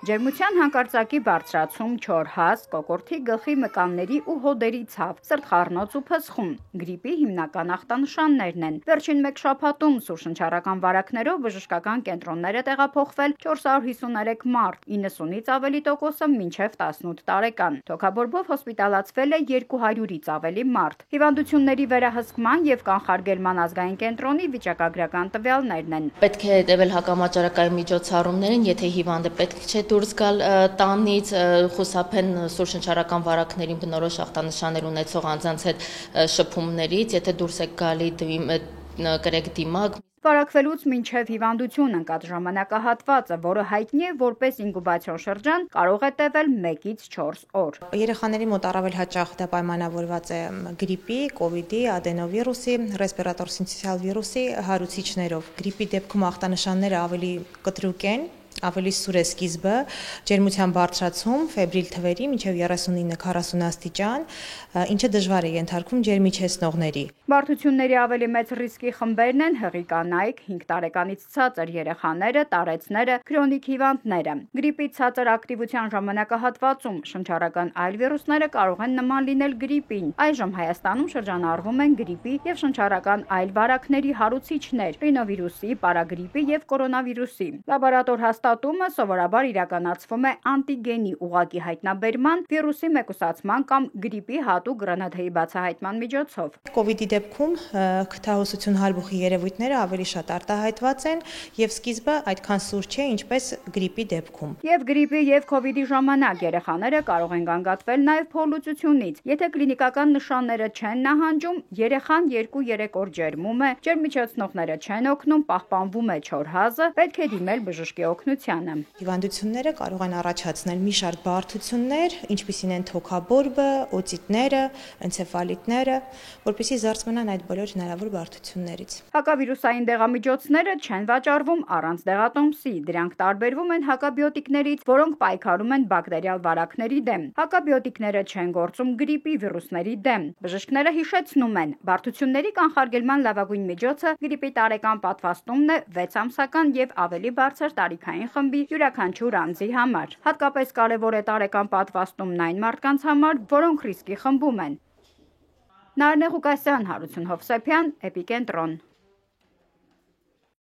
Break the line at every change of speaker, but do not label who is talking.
Ջերմության հանկարծակի բարձրացում, չոր հազ, կոկորդի գլխի մկանների ու հոդերի ցավ, սրտխառնոց ու փսխում գրիպի հիմնական ախտանշաններն են։ Վերջին մեկ շաբաթում սուրշնչառական վարակներով բժշկական կենտրոններ է տեղափոխվել 453 մարդ, 90-ից ավելի տոկոսը մինչև 18 տարեկան։ Թոքաբորբով հոսպիտալացվել է 200-ից ավելի մարդ։ Հիվանդությունների վերահսկման եւ կանխարգելման ազգային կենտրոնի վիճակագրական տվյալներն են։
Պետք է հետևել հակամաճարակային միջոցառումներին, եթե հիվանդը պետք չէ դուրս գալ տանից, խուսափեն սուրշնչառական վարակներին բնորոշ ախտանշաններ ունեցող անձանց հետ շփումներից, եթե դուրս եք գալի կրեք դիմակ։
Վարակվելուց մինչև հիվանդություն ընկած ժամանակահատվածը, որը հայտնի է որպես ինկուբացիոն շրջան, կարող է տևել 1-ից 4 օր։
Երեխաների մոտ առավել հաճախ դա պայմանավորված է գրիպի, կովիդի, ադենովիրուսի, ռեսպիրատոր սինցիալ վիրուսի հարուցիչներով։ Գրիպի դեպքում ախտանշանները ավելի կտրուկ են, ավելի սուր է սկիզբը, ջերմության բարձրացում, ֆեբրիլ թվերի մինչև 39-40 աստիճան, ինչը դժվար է ենթարկվում ջերմիչեցնողների։
Բարդությունների ավելի մեծ ռիսկի խմբերն են հղի կանայք, 5 տարեկանից ցածր երեխաները, տարեցները, քրոնիկ հիվանդները։ Գրիպի ցածր ակտիվության ժամանակահատվածում շնչառական այլ վիրուսները կարող են նման լինել գրիպին։ Այժմ Հայաստանում շրջանառվում են գրիպի եւ շնչառական այլ վարակների հարուցիչներ՝ ռինովիրուսի, պարագրիպի եւ կորոնավիրուսի։ Լաբորատոր հաստատումը սովորաբար իրականացվում է անտիգենի ուղղակի հայտնաբերման, վիրուսի մեկուսացման կամ գրիպի հատուկ ՌՆԹ-ի բացահայտման միջոցով։
Կովիդի դեպքում քթահոսություն հարբուխի երևույթները ավելի շատ արտահայտված են եւ սկիզբը այդքան սուր չէ, ինչպես գրիպի դեպքում։
Եվ գրիպի եւ քովիդի ժամանակ երեխաները կարող են գանգատվել նաեւ փորլուծությունից։ Եթե կլինիկական նշանները չեն նահանջում, երեխան 2-3 օր ջերմում է, ջերմիչեցնողները չեն օգնում, պահպանվում է չոր հազը, պետք է դիմել բժշկի օգնությանը։
Հիվանդությունները կարող են առաջացնել մի շարք բարդություններ, ինչպիսին են թոքաբորբը, օտիտները, էնցեֆալիտները, որպեսզի զերծ մնան այդ բոլոր հնարավոր բարդություններից։
Հակավիրուսային դեղամիջոցները չեն վաճառվում առանց դեղատոմսի։ Դրանք տարբերվում են հակաբիոտիկներից, որոնք պայքարում են բակտերիալ վարակների դեմ։ Հակաբիոտիկները չեն գործում գրիպի վիրուսների դեմ։ Բժիշկները հիշեցնում են, բարդությունների կանխարգելման լավագույն միջոցը գրիպի տարեկան պատվաստումն է 6 ամսական եւ ավելի բարձր տարիքային խմբի յուրաքանչյուր անձի համար։ Հատկապես կարևոր է տարեկան պատվաստումն այն մարդկանց համար, որոնք ռիսկի խմբում են։ Նարնե Ղուկասյան, Հարություն Հովսեփյան, Էպիկենտրոն։